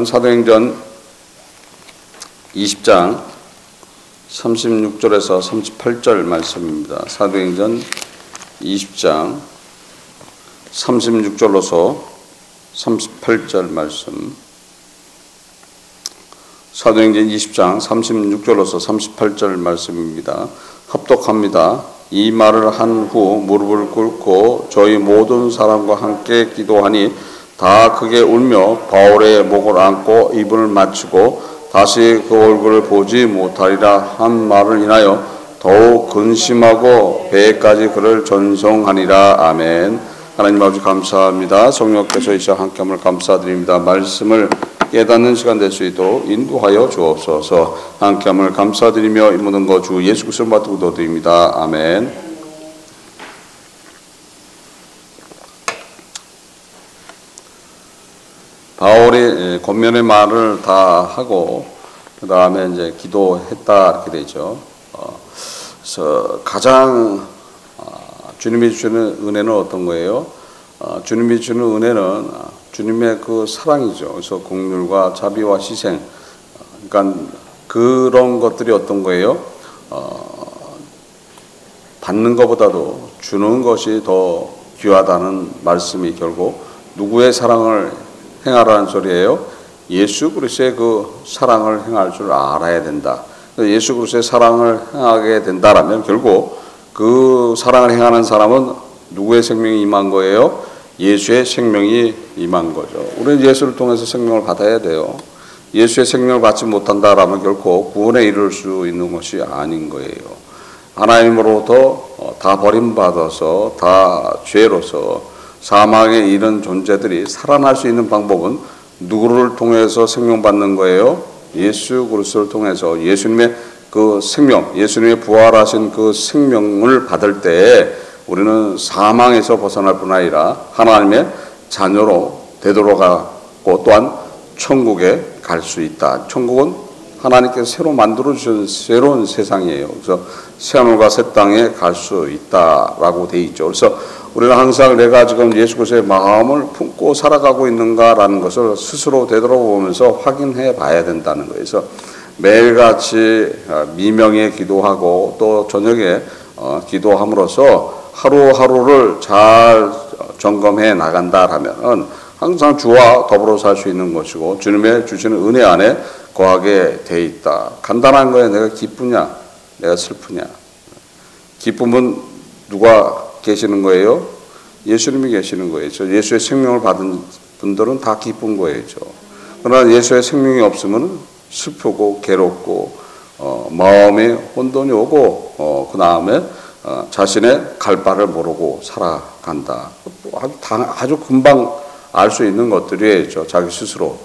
사도행전 20장 36절에서 38절 말씀입니다. 사도행전 20장 36절로서 38절 말씀. 사도행전 20장 36절로서 38절 말씀입니다. 합독합니다. 이 말을 한 후 무릎을 꿇고 저희 모든 사람과 함께 기도하니 다 크게 울며 바울의 목을 안고 입을 맞추고 다시 그 얼굴을 보지 못하리라 한 말을 인하여 더욱 근심하고 배에까지 그를 전송하니라. 아멘. 하나님 아버지 감사합니다. 성령께서 이 시간 함께함을 감사드립니다. 말씀을 깨닫는 시간 될 수 있도록 인도하여 주옵소서. 함께함을 감사드리며 이 모든 것 주 예수 그리스도 받고 기도드립니다. 아멘. 바울이 권면의 말을 다 하고 그 다음에 이제 기도했다 이렇게 되죠. 그래서 가장 주님이 주시는 은혜는 어떤 거예요? 주님이 주는 은혜는 주님의 그 사랑이죠. 그래서 긍휼과 자비와 희생. 그러니까 그런 것들이 어떤 거예요? 받는 것보다도 주는 것이 더 귀하다는 말씀이 결국 누구의 사랑을 행하라는 소리예요? 예수 그리스도의 그 사랑을 행할 줄 알아야 된다. 예수 그리스도의 사랑을 행하게 된다라면 결국 그 사랑을 행하는 사람은 누구의 생명이 임한 거예요? 예수의 생명이 임한 거죠. 우리는 예수를 통해서 생명을 받아야 돼요. 예수의 생명을 받지 못한다라면 결코 구원에 이를 수 있는 것이 아닌 거예요. 하나님으로부터 다 버림받아서 다 죄로서 사망에 이른 존재들이 살아날 수 있는 방법은 누구를 통해서 생명받는 거예요? 예수 그리스도를 통해서 예수님의 그 생명, 예수님의 부활하신 그 생명을 받을 때 우리는 사망에서 벗어날 뿐 아니라 하나님의 자녀로 되돌아가고 또한 천국에 갈 수 있다. 천국은 하나님께서 새로 만들어주신 새로운 세상이에요. 그래서 새하늘과 새 땅에 갈 수 있다라고 돼 있죠. 그래서 우리는 항상 내가 지금 예수 그리스도의 마음을 품고 살아가고 있는가라는 것을 스스로 되돌아보면서 확인해 봐야 된다는 거예요. 그래서 매일같이 미명에 기도하고 또 저녁에 기도함으로써 하루하루를 잘 점검해 나간다라면 항상 주와 더불어 살 수 있는 것이고 주님의 주시는 은혜 안에 거하게 돼 있다. 간단한 거에 내가 기쁘냐, 내가 슬프냐. 기쁨은 누가 계시는 거예요? 예수님이 계시는 거예요. 예수의 생명을 받은 분들은 다 기쁜 거예요. 그러나 예수의 생명이 없으면 슬프고 괴롭고 마음에 혼돈이 오고 그 다음에 자신의 갈 바를 모르고 살아간다. 아주 금방 알 수 있는 것들이죠. 자기 스스로.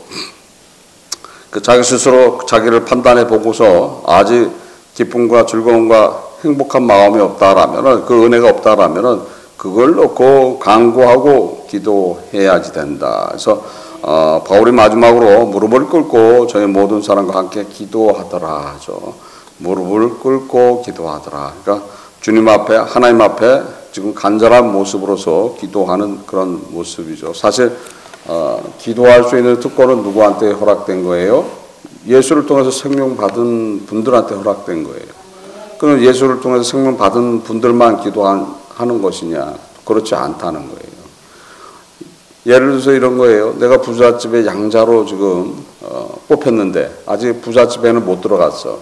자기 스스로 자기를 판단해 보고서 아직 기쁨과 즐거움과 행복한 마음이 없다라면, 그 은혜가 없다라면 그걸 놓고 간구하고 기도해야지 된다. 그래서 바울이 마지막으로 무릎을 꿇고 저희 모든 사람과 함께 기도하더라 하죠. 무릎을 꿇고 기도하더라. 그러니까 주님 앞에, 하나님 앞에 지금 간절한 모습으로서 기도하는 그런 모습이죠. 사실 기도할 수 있는 특권은 누구한테 허락된 거예요? 예수를 통해서 생명 받은 분들한테 허락된 거예요. 그럼 예수를 통해서 생명 받은 분들만 기도하는 것이냐? 그렇지 않다는 거예요. 예를 들어서 이런 거예요. 내가 부잣집의 양자로 지금 뽑혔는데 아직 부잣집에는 못 들어갔어.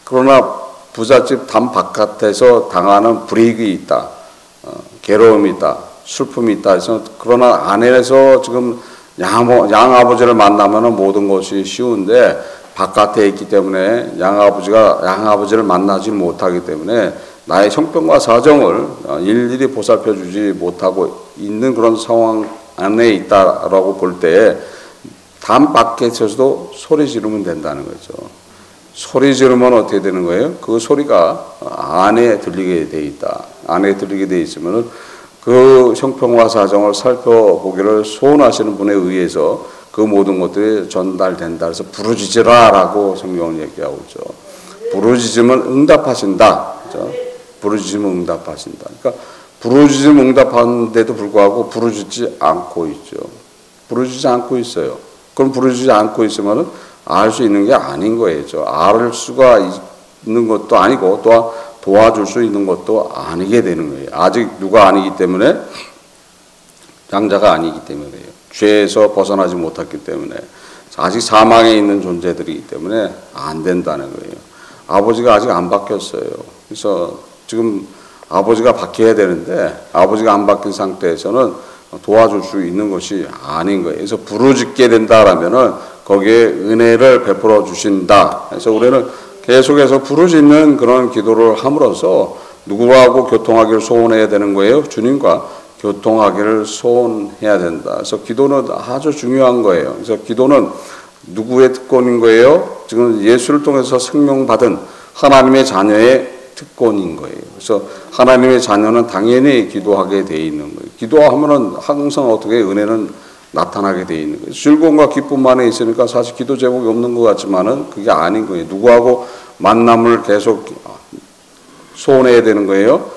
그러나 부잣집 담 바깥에서 당하는 불이익이 있다. 괴로움이 있다. 슬픔이 있다. 그래서 그러나 안에서 지금 양아버지를 만나면 모든 것이 쉬운데 바깥에 있기 때문에 양아버지를 만나지 못하기 때문에 나의 형편과 사정을 일일이 보살펴 주지 못하고 있는 그런 상황 안에 있다라고 볼 때 담 밖에서도 소리 지르면 된다는 거죠. 소리 지르면 어떻게 되는 거예요? 그 소리가 안에 들리게 돼 있다. 안에 들리게 돼 있으면은 그 형편과 사정을 살펴보기를 소원하시는 분에 의해서 그 모든 것들이 전달된다. 그래서 부르짖으라라고 성경은 얘기하고 있죠. 부르짖으면 응답하신다. 그렇죠? 부르짖으면 응답하신다. 그러니까 부르짖으면 응답하는데도 불구하고 부르짖지 않고 있죠. 부르짖지 않고 있어요. 그럼 부르짖지 않고 있으면 알 수 있는 게 아닌 거예요. 알 수가 있는 것도 아니고 또한 도와줄 수 있는 것도 아니게 되는 거예요. 아직 누가 아니기 때문에, 장자가 아니기 때문에요. 죄에서 벗어나지 못했기 때문에, 아직 사망에 있는 존재들이기 때문에 안 된다는 거예요. 아버지가 아직 안 바뀌었어요. 그래서 지금 아버지가 바뀌어야 되는데 아버지가 안 바뀐 상태에서는 도와줄 수 있는 것이 아닌 거예요. 그래서 부르짖게 된다라면은 거기에 은혜를 베풀어 주신다. 그래서 우리는 계속해서 부르짖는 그런 기도를 함으로써 누구하고 교통하기를 소원해야 되는 거예요? 주님과 교통하기를 소원해야 된다. 그래서 기도는 아주 중요한 거예요. 그래서 기도는 누구의 특권인 거예요? 지금 예수를 통해서 생명받은 하나님의 자녀의 특권인 거예요. 그래서 하나님의 자녀는 당연히 기도하게 돼 있는 거예요. 기도하면은 항상 어떻게 은혜는 나타나게 돼 있는 거예요. 즐거움과 기쁨만에 있으니까 사실 기도 제목이 없는 것 같지만은 그게 아닌 거예요. 누구하고 만남을 계속 소원해야 되는 거예요?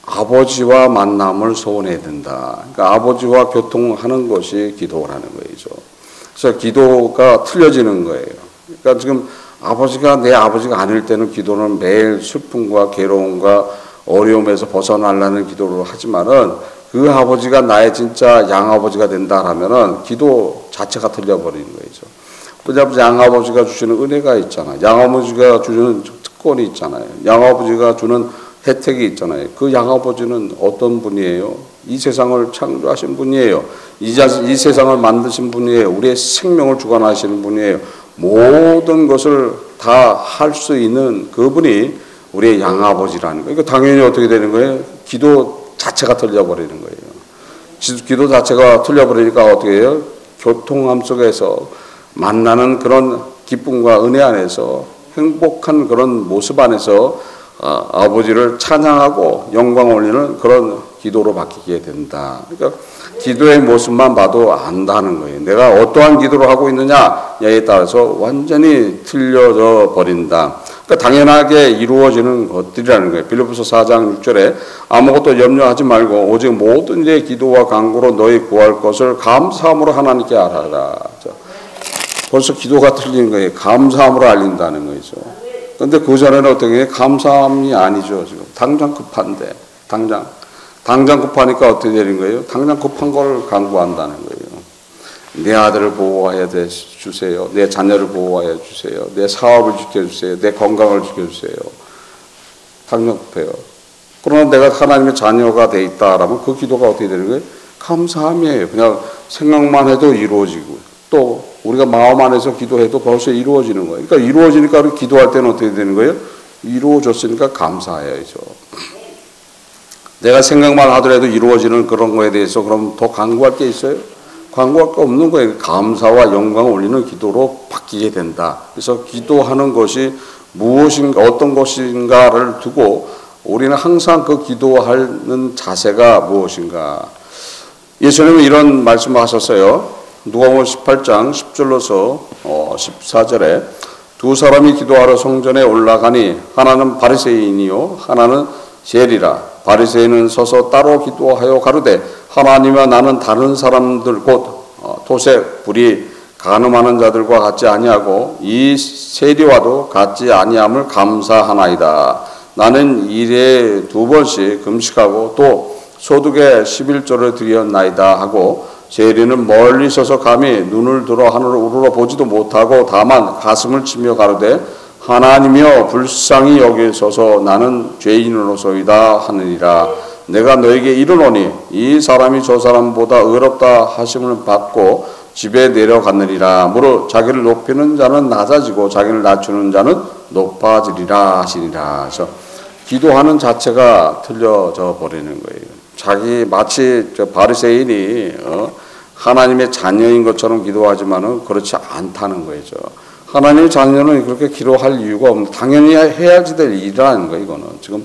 아버지와 만남을 소원해야 된다. 그러니까 아버지와 교통하는 것이 기도라는 거죠. 그래서 기도가 틀려지는 거예요. 그러니까 지금 아버지가 내 아버지가 아닐 때는 기도는 매일 슬픔과 괴로움과 어려움에서 벗어나려는 기도를 하지만은 그 아버지가 나의 진짜 양아버지가 된다라면은 기도 자체가 틀려버리는 거죠. 왜냐하면 양아버지가 주시는 은혜가 있잖아요. 양아버지가 주시는 특권이 있잖아요. 양아버지가 주는 혜택이 있잖아요. 그 양아버지는 어떤 분이에요? 이 세상을 창조하신 분이에요. 이 세상을 만드신 분이에요. 우리의 생명을 주관하시는 분이에요. 모든 것을 다 할 수 있는 그분이 우리의 양아버지라는 거예요. 그러니까 당연히 어떻게 되는 거예요? 기도 자체가 틀려버리는 거예요. 기도 자체가 틀려버리니까 어떻게 해요? 교통함 속에서 만나는 그런 기쁨과 은혜 안에서 행복한 그런 모습 안에서 아버지를 찬양하고 영광 올리는 그런 기도로 바뀌게 된다. 그러니까 기도의 모습만 봐도 안다는 거예요. 내가 어떠한 기도를 하고 있느냐에 따라서 완전히 틀려져 버린다. 그러니까 당연하게 이루어지는 것들이라는 거예요. 빌립보서 4장 6절에 아무것도 염려하지 말고 오직 모든 일에 기도와 간구로 너희 구할 것을 감사함으로 하나님께 알아라. 벌써 기도가 틀린 거예요. 감사함으로 알린다는 거죠. 그런데 그 전에는 어떻게 해요? 감사함이 아니죠. 지금 당장 급한데 당장 급하니까 어떻게 되는 거예요? 당장 급한 걸 간구한다는 거예요. 내 아들을 보호하여 주세요. 내 자녀를 보호하여 주세요. 내 사업을 지켜주세요. 내 건강을 지켜주세요. 당장 급해요. 그러나 내가 하나님의 자녀가 돼 있다라면 그 기도가 어떻게 되는 거예요? 감사함이에요. 그냥 생각만 해도 이루어지고 또 우리가 마음 안에서 기도해도 벌써 이루어지는 거예요. 그러니까 이루어지니까 우리 기도할 때는 어떻게 되는 거예요? 이루어졌으니까 감사해야죠. 내가 생각만 하더라도 이루어지는 그런 거에 대해서 그럼 더 간구할 게 있어요? 간구할 게 없는 거예요. 감사와 영광을 올리는 기도로 바뀌게 된다. 그래서 기도하는 것이 무엇인가 어떤 것인가를 두고 우리는 항상 그 기도하는 자세가 무엇인가. 예수님은 이런 말씀을 하셨어요. 누가복음 18장 10절로서 14절에 두 사람이 기도하러 성전에 올라가니 하나는 바리새인이요 하나는 세리라. 바리새인은 서서 따로 기도하여 가로되 하나님과 나는 다른 사람들 곧 토색 불이 간음하는 자들과 같지 아니하고 이 세리와도 같지 아니함을 감사하나이다. 나는 일에 2번씩 금식하고 또 소득의 11조를 드렸나이다 하고 세리는 멀리 서서 감히 눈을 들어 하늘을 우러러 보지도 못하고 다만 가슴을 치며 가로되 하나님이여 불쌍히 여기소서 나는 죄인으로소이다 하느니라. 내가 너에게 이르노니 이 사람이 저 사람보다 의롭다 하심을 받고 집에 내려갔느니라. 무릇 자기를 높이는 자는 낮아지고 자기를 낮추는 자는 높아지리라 하시니라. 그래서 기도하는 자체가 틀려져 버리는 거예요. 자기 마치 저 바리새인이 하나님의 자녀인 것처럼 기도하지만은 그렇지 않다는 거죠. 하나님의 자녀는 그렇게 기도할 이유가 없는, 당연히 해야지 될 일이라는 거예요. 이거는 지금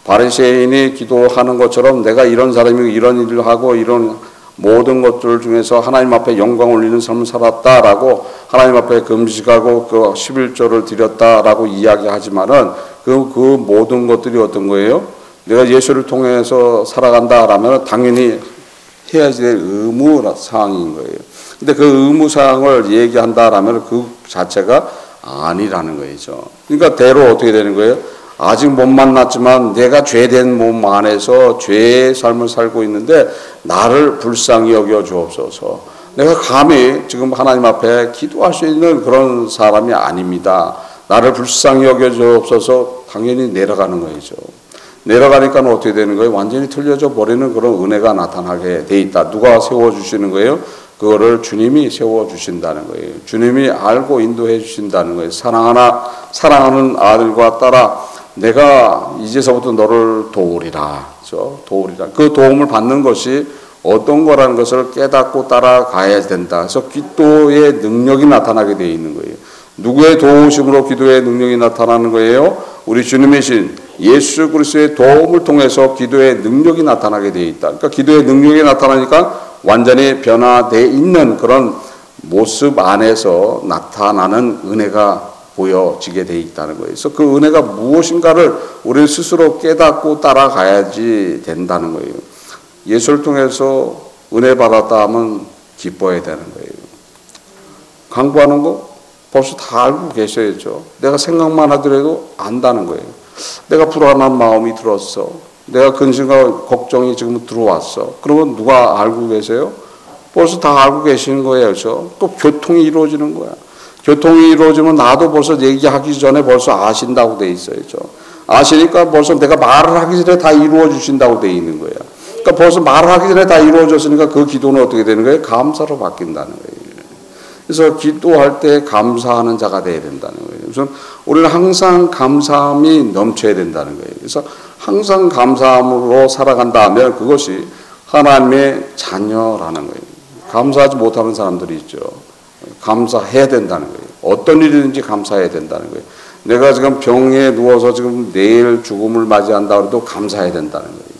바리새인이 기도하는 것처럼 내가 이런 사람이고 이런 일을 하고 이런 모든 것들 중에서 하나님 앞에 영광 올리는 삶을 살았다라고 하나님 앞에 금식하고 그 11조를 드렸다라고 이야기하지만은 그 모든 것들이 어떤 거예요? 내가 예수를 통해서 살아간다라면 당연히 해야지 될 의무 사항인 거예요. 근데 그 의무사항을 얘기한다라면 그 자체가 아니라는 거죠. 그러니까 대로 어떻게 되는 거예요? 아직 못 만났지만 내가 죄된 몸 안에서 죄의 삶을 살고 있는데 나를 불쌍히 여겨 주옵소서. 내가 감히 지금 하나님 앞에 기도할 수 있는 그런 사람이 아닙니다. 나를 불쌍히 여겨 주옵소서. 당연히 내려가는 거죠. 내려가니까 어떻게 되는 거예요? 완전히 틀려져 버리는 그런 은혜가 나타나게 돼 있다. 누가 세워주시는 거예요? 그거를 주님이 세워주신다는 거예요. 주님이 알고 인도해 주신다는 거예요. 사랑하는 아들과 딸아, 내가 이제서부터 너를 도우리라. 그렇죠? 도우리라. 그 도움을 받는 것이 어떤 거라는 것을 깨닫고 따라가야 된다. 그래서 기도의 능력이 나타나게 되어 있는 거예요. 누구의 도우심으로 기도의 능력이 나타나는 거예요? 우리 주님이신 예수 그리스도의 도움을 통해서 기도의 능력이 나타나게 되어 있다. 그러니까 기도의 능력이 나타나니까 완전히 변화되어 있는 그런 모습 안에서 나타나는 은혜가 보여지게 되어 있다는 거예요. 그래서 그 은혜가 무엇인가를 우리 스스로 깨닫고 따라가야지 된다는 거예요. 예수를 통해서 은혜 받았다 하면 기뻐해야 되는 거예요. 강구하는 거 벌써 다 알고 계셔야죠. 내가 생각만 하더라도 안다는 거예요. 내가 불안한 마음이 들었어. 내가 근심과 걱정이 지금 들어왔어. 그러면 누가 알고 계세요? 벌써 다 알고 계시는 거예요. 그렇죠? 또 교통이 이루어지는 거야. 교통이 이루어지면 나도 벌써 얘기하기 전에 벌써 아신다고 돼 있어요. 그렇죠? 아시니까 벌써 내가 말을 하기 전에 다 이루어 주신다고 돼 있는 거예요. 그러니까 벌써 말을 하기 전에 다 이루어졌으니까 그 기도는 어떻게 되는 거예요? 감사로 바뀐다는 거예요. 그래서 기도할 때 감사하는 자가 되어야 된다는 거예요. 그래서 우리는 항상 감사함이 넘쳐야 된다는 거예요. 그래서 항상 감사함으로 살아간다 하면 그것이 하나님의 자녀라는 거예요. 감사하지 못하는 사람들이 있죠. 감사해야 된다는 거예요. 어떤 일이든지 감사해야 된다는 거예요. 내가 지금 병에 누워서 지금 내일 죽음을 맞이한다 해도 감사해야 된다는 거예요.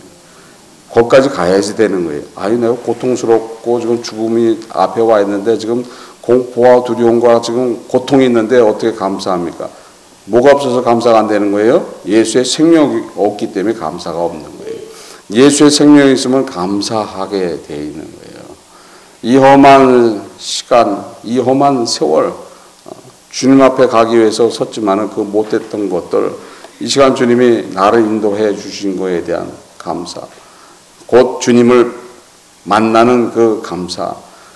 거기까지 가야지 되는 거예요. 아니 내가 고통스럽고 지금 죽음이 앞에 와 있는데 지금 공포와 두려움과 지금 고통이 있는데 어떻게 감사합니까? 뭐가 없어서 감사가 안 되는 거예요? 예수의 생명이 없기 때문에 감사가 없는 거예요. 예수의 생명이 있으면 감사하게 돼 있는 거예요. 이 험한 시간, 이 험한 세월 주님 앞에 가기 위해서 섰지만은 그 못했던 것들 이 시간 주님이 나를 인도해 주신 거에 대한 감사, 곧 주님을 만나는 그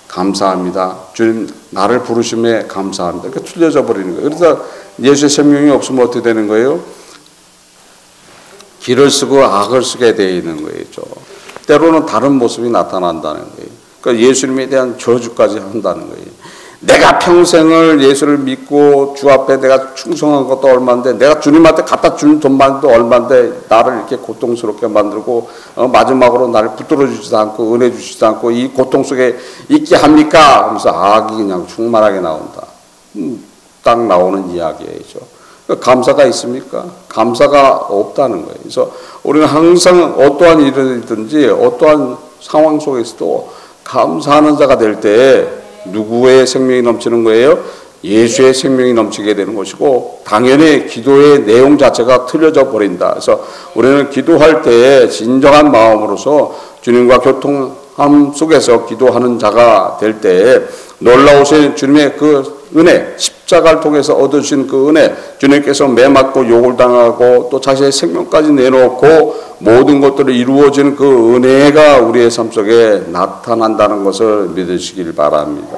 감사합니다. 주님 나를 부르심에 감사합니다. 그러니까 틀려져 버리는 거예요. 그래서 예수의 생명이 없으면 어떻게 되는 거예요? 길을 쓰고 악을 쓰게 되어 있는 거예요. 때로는 다른 모습이 나타난다는 거예요. 그러니까 예수님에 대한 저주까지 한다는 거예요. 내가 평생을 예수를 믿고 주 앞에 내가 충성한 것도 얼마인데 내가 주님한테 갖다 준 돈만도 얼마인데 나를 이렇게 고통스럽게 만들고 마지막으로 나를 붙들어 주지도 않고 은혜 주시지도 않고 이 고통 속에 있게 합니까? 하면서 악이 그냥 충만하게 나온다. 딱 나오는 이야기예요. 감사가 있습니까? 감사가 없다는 거예요. 그래서 우리는 항상 어떠한 일이든지 어떠한 상황 속에서도 감사하는 자가 될 때 누구의 생명이 넘치는 거예요? 예수의 생명이 넘치게 되는 것이고 당연히 기도의 내용 자체가 틀려져 버린다. 그래서 우리는 기도할 때 진정한 마음으로서 주님과 교통함 속에서 기도하는 자가 될 때 놀라우신 주님의 그 은혜, 십자가를 통해서 얻으신 그 은혜, 주님께서 매 맞고 욕을 당하고 또 자신의 생명까지 내놓고 모든 것들이 이루어지는 그 은혜가 우리의 삶 속에 나타난다는 것을 믿으시길 바랍니다.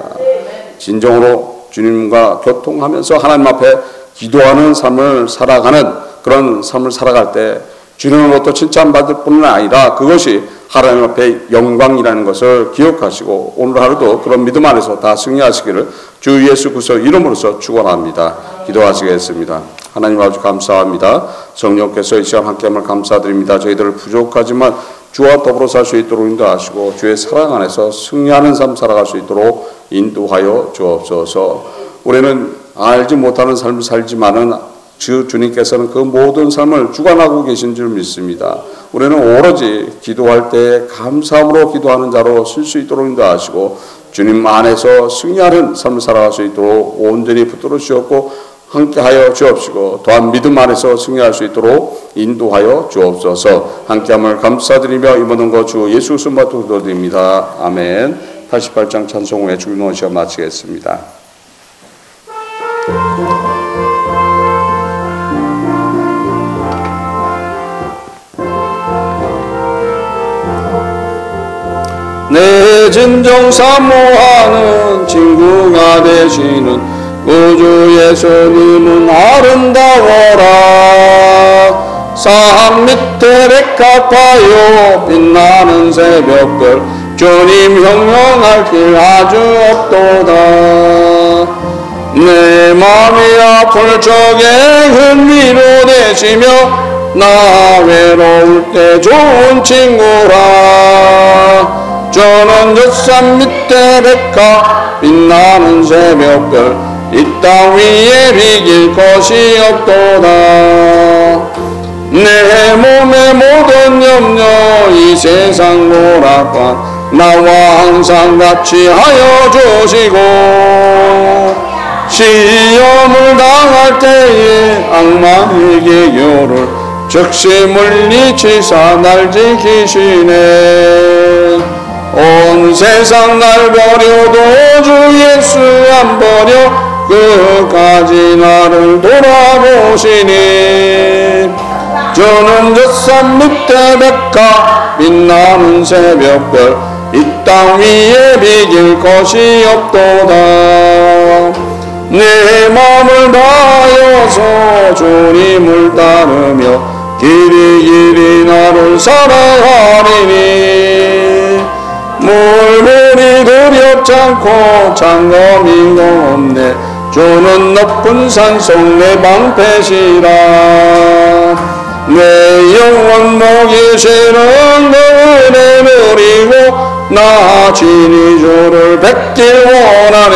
진정으로 주님과 교통하면서 하나님 앞에 기도하는 삶을 살아가는 그런 삶을 살아갈 때 주님으로부터 칭찬받을 뿐만 아니라 그것이 하나님 앞에 영광이라는 것을 기억하시고 오늘 하루도 그런 믿음 안에서 다 승리하시기를 주 예수 그리스도 이름으로서 축원합니다. 기도하시겠습니다. 하나님 아주 감사합니다. 성령께서 이 시간 함께함을 감사드립니다. 저희들을 부족하지만 주와 더불어 살 수 있도록 인도하시고 주의 사랑 안에서 승리하는 삶 살아갈 수 있도록 인도하여 주옵소서. 우리는 알지 못하는 삶을 살지만은 주님께서는 그 모든 삶을 주관하고 계신 줄 믿습니다. 우리는 오로지 기도할 때 감사함으로 기도하는 자로 쓸 수 있도록 인도하시고 주님 안에서 승리하는 삶을 살아갈 수 있도록 온전히 붙들어 주셨고 함께하여 주옵시고 또한 믿음 안에서 승리할 수 있도록 인도하여 주옵소서. 함께함을 감사드리며 이 모든 것 주 예수 그리스도로 기도드립니다. 아멘. 88장 찬송 후에 주기도문 시간 마치겠습니다. 내 진정 사모하는 친구가 되시는 구주 예수님은 아름다워라. 산 밑에 백합하여 빛나는 새벽별 주님 형용할 길 아주 없도다. 내 마음이 아플 적에 흥미로 되시며 나 외로울 때 좋은 친구라. 저는 저 산 밑에 백합 빛나는 새벽별 이 땅 위에 비길 것이 없도다. 내 몸의 모든 염려 이 세상 오락관 나와 항상 같이 하여 주시고 시험을 당할 때에 악마의 계교를 즉시 물리치사 날 지키시네. 온 세상 날 버려도 주 예수 안 버려 끝까지 나를 돌아보시니. 저는 저 산 밑에 백합 빛나는 새벽별 이 땅 위에 비길 것이 없도다. 내 마음을 다하여서 주님을 따르며 길이 나를 사랑하리니. 물물이 두렵지 않고 장엄이 없네. 주는 높은 산속 내 방패시라. 내 영혼 먹이시는 그 은혜 누리고 나 친히 주를 뵙길 원하네.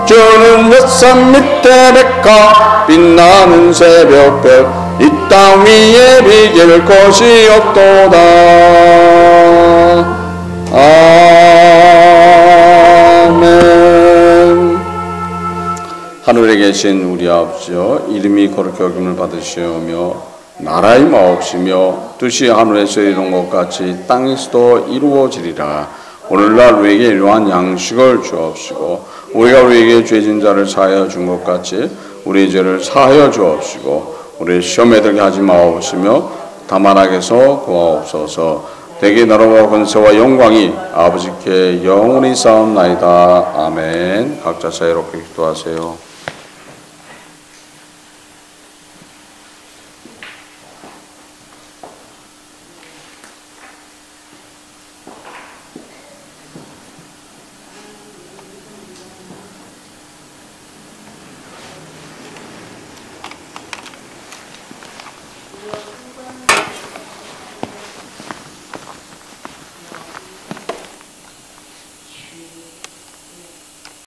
주는 저 산 밑에 백합 빛나는 새벽별 이 땅 위에 비길 것이 없도다. 아멘. 하늘에 계신 우리 아버지여, 이름이 거룩히 여김을 받으시오며 나라의 마옵시며 뜻이 하늘에서 이룬 것 같이 땅에서도 이루어지리라. 오늘날 우리에게 일용할 양식을 주옵시고 우리가 우리에게 죄진 자를 사하여 준 것 같이 우리 죄를 사하여 주옵시고 우리 시험에 들게 하지 마옵시며 다만 악에서 구하옵소서. 대개 나라와 권세와 영광이 아버지께 영원히 쌓옵나이다. 아멘. 각자 자유롭게 기도하세요.